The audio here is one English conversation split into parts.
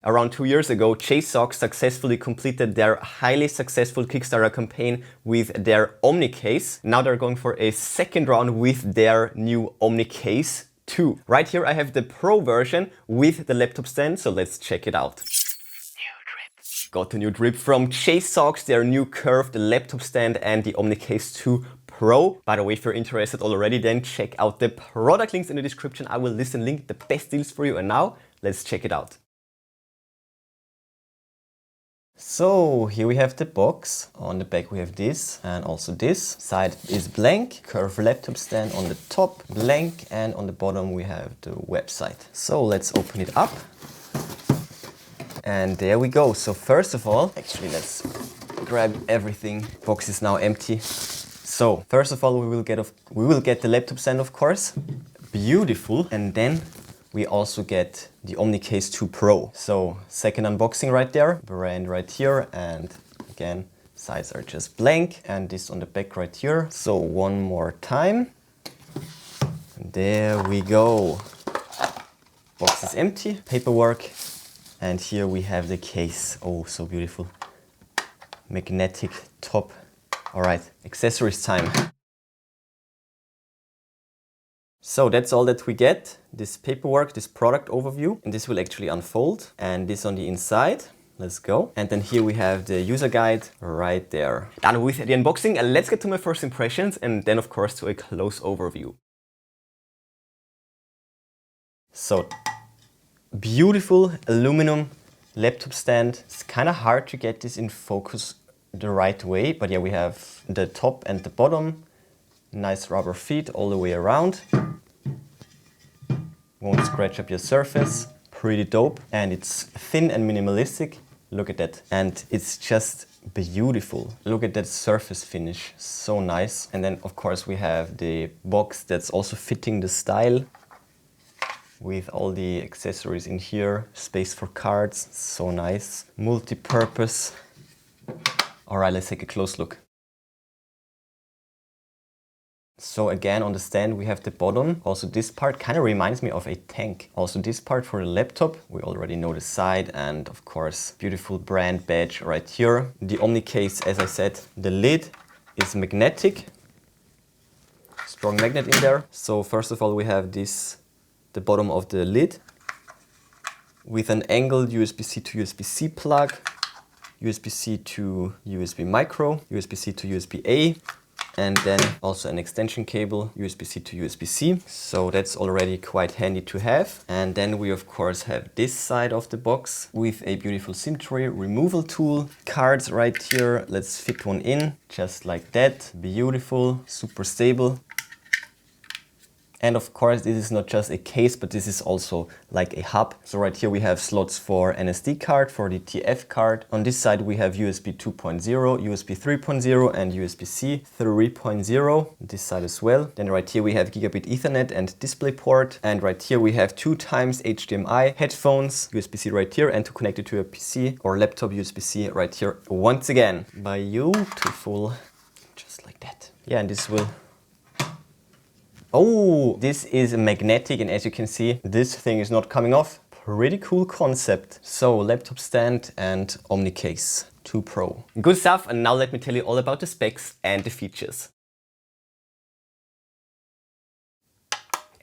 Around 2 years ago, JSAUX successfully completed their highly successful Kickstarter campaign with their OmniCase. Now they're going for a second round with their new OmniCase 2. Right here I have the Pro version with the laptop stand, so let's check it out. Got a new drip from JSAUX, their new curved laptop stand and the OmniCase 2 Pro. By the way, if you're interested already, then check out the product links in the description. I will list and link the best deals for you. And now let's check it out. So here we have the box. On the back we have this and also this. Side is blank, curved laptop stand on the top, blank, and on the bottom we have the website. So let's open it up. And there we go. So first of all, actually let's grab everything. Box is now empty. So first of all we will get the laptop stand, of course. Beautiful. And then we also get the OmniCase 2 Pro. So second unboxing right there, brand right here, and again, sides are just blank, and this on the back right here. So one more time. There we go. Box is empty, paperwork, and here we have the case. Oh, so beautiful. Magnetic top. All right, accessories time. So that's all that we get, this paperwork, this product overview, and this will actually unfold, and this on the inside. Let's go. And then here we have the user guide right there. Done with the unboxing, and let's get to my first impressions, and then of course to a close overview. So, beautiful aluminum laptop stand. It's kind of hard to get this in focus the right way, but yeah, we have the top and the bottom. Nice rubber feet all the way around. Won't scratch up your surface. Pretty dope. And it's thin and minimalistic. Look at that. And it's just beautiful. Look at that surface finish. So nice. And then of course we have the box that's also fitting the style with all the accessories in here. Space for cards. So nice. Multi-purpose. All right, let's take a close look. So again, on the stand we have the bottom. Also this part kind of reminds me of a tank. Also this part for the laptop. We already know the side, and of course beautiful brand badge right here. The OmniCase, as I said, the lid is magnetic. Strong magnet in there. So first of all we have this, the bottom of the lid with an angled USB-C to USB-C plug, USB-C to USB micro, USB-C to USB-A. And then also an extension cable, USB-C to USB-C. So that's already quite handy to have. And then we of course have this side of the box with a beautiful SIM tray removal tool. Cards right here, let's fit one in, just like that. Beautiful, super stable. And of course this is not just a case, but this is also like a hub. So right here we have slots for NSD card, for the TF card. On this side we have USB 2.0, USB 3.0 and USB-C 3.0. This side as well. Then right here we have gigabit Ethernet and DisplayPort. And right here we have 2x HDMI headphones, USB-C right here, and to connect it to a PC or laptop, USB-C right here once again. Beautiful, just like that. Yeah, and this will... Oh, this is magnetic, and as you can see, this thing is not coming off. Pretty cool concept. So, laptop stand and OmniCase 2 Pro. Good stuff, and now let me tell you all about the specs and the features.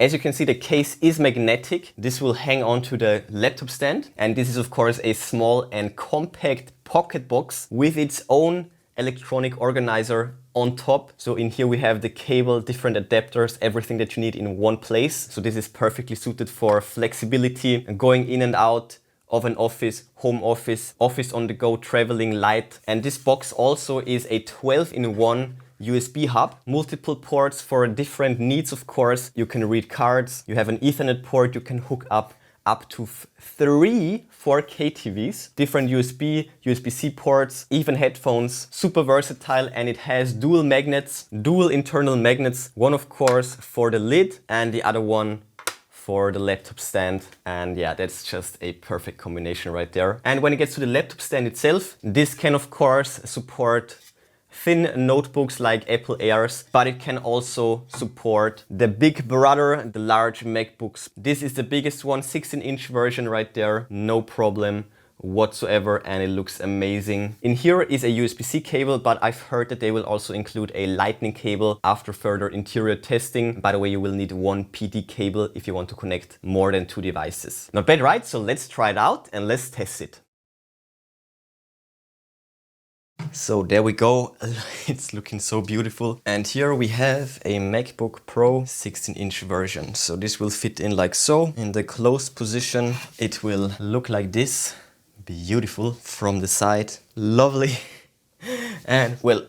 As you can see, the case is magnetic. This will hang on to the laptop stand, and this is of course a small and compact pocket box with its own electronic organizer on top. So in here we have the cable, different adapters, everything that you need in one place. So this is perfectly suited for flexibility and going in and out of an office, home office, office on the go, traveling light. And this box also is a 12-in-1 USB hub, multiple ports for different needs, of course. You can read cards, you have an Ethernet port, you can hook up to 3 4K TVs, different USB, USB-C ports, even headphones, super versatile, and it has dual magnets, dual internal magnets, one of course for the lid and the other one for the laptop stand. And yeah, that's just a perfect combination right there. And when it gets to the laptop stand itself, this can of course support thin notebooks like Apple Airs, but it can also support the big brother, the large MacBooks. This is the biggest one, 16-inch version right there, no problem whatsoever, and it looks amazing. In here is a USB-C cable, but I've heard that they will also include a lightning cable after further interior testing. By the way, you will need one PD cable if you want to connect more than 2 devices. Not bad, right? So let's try it out and let's test it. So there we go, it's looking so beautiful. And here we have a MacBook Pro 16-inch version. So this will fit in like so. In the closed position, it will look like this. Beautiful from the side, lovely. And well,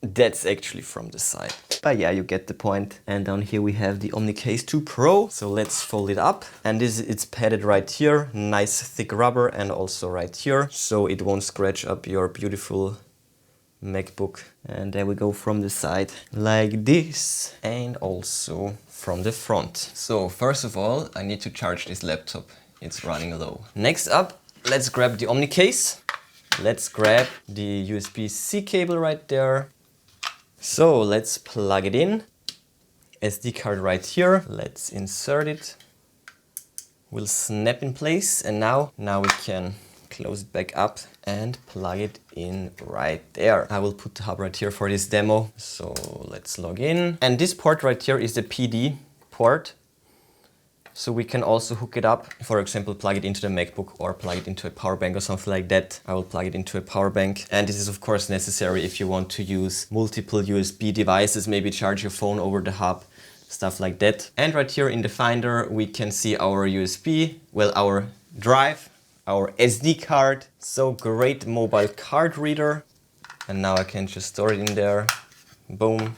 that's actually from the side. But yeah, you get the point. And down here we have the OmniCase 2 Pro. So let's fold it up. And it's padded right here. Nice thick rubber, and also right here. So it won't scratch up your beautiful MacBook. And there we go from the side like this. And also from the front. So first of all, I need to charge this laptop. It's running low. Next up, let's grab the OmniCase. Let's grab the USB-C cable right there. So let's plug it in. SD card right here. Let's insert it. Will snap in place, and now we can close it back up and plug it in right there. I will put the hub right here for this demo. So let's log in. And this port right here is the PD port. So we can also hook it up, for example, plug it into the MacBook or plug it into a power bank or something like that. I will plug it into a power bank. And this is of course necessary if you want to use multiple USB devices, maybe charge your phone over the hub, stuff like that. And right here in the Finder, we can see our USB, well, our drive, our SD card. So great mobile card reader. And now I can just store it in there. Boom,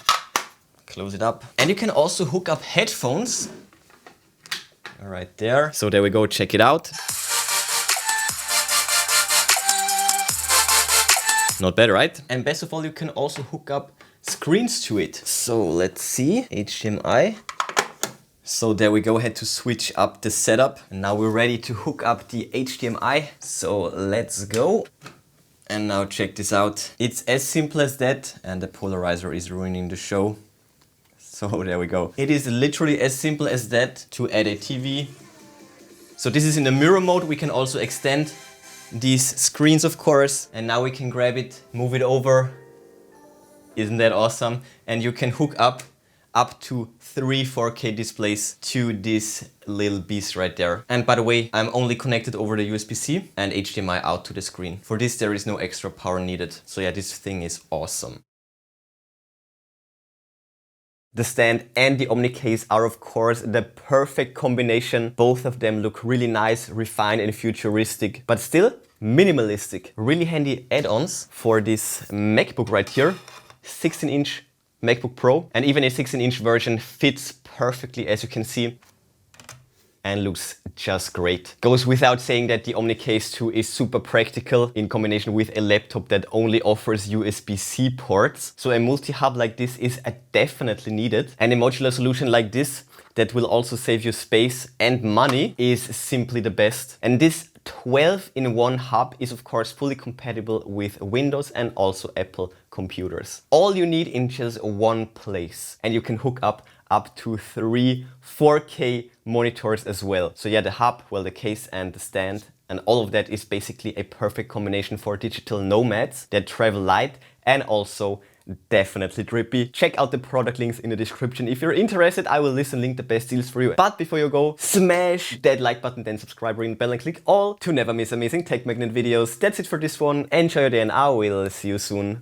close it up. And you can also hook up headphones. Right there. So there we go, check it out. Not bad, right? And best of all, you can also hook up screens to it. So let's see, HDMI. So there we go, had to switch up the setup. And now we're ready to hook up the HDMI. So let's go. And now check this out. It's as simple as that, and the polarizer is ruining the show. So there we go. It is literally as simple as that to add a TV. So this is in the mirror mode. We can also extend these screens, of course. And now we can grab it, move it over. Isn't that awesome? And you can hook up to 3 4K displays to this little beast right there. And by the way, I'm only connected over the USB-C and HDMI out to the screen. For this, there is no extra power needed. So yeah, this thing is awesome. The stand and the OmniCase are of course the perfect combination. Both of them look really nice, refined and futuristic, but still minimalistic. Really handy add-ons for this MacBook right here. 16-inch MacBook Pro, and even a 16-inch version fits perfectly, as you can see, and looks just great. Goes without saying that the OmniCase 2 is super practical in combination with a laptop that only offers USB-C ports. So a multi-hub like this is definitely needed. And a modular solution like this that will also save you space and money is simply the best. And this 12-in-1 hub is of course fully compatible with Windows and also Apple computers. All you need in just one place, and you can hook up to 3 4K monitors as well. So yeah, the hub, well, the case and the stand, and all of that is basically a perfect combination for digital nomads that travel light and also definitely drippy. Check out the product links in the description. If you're interested, I will list and link the best deals for you. But before you go, smash that like button, then subscribe, ring the bell and click all to never miss amazing tech magnet videos. That's it for this one. Enjoy your day and I will see you soon.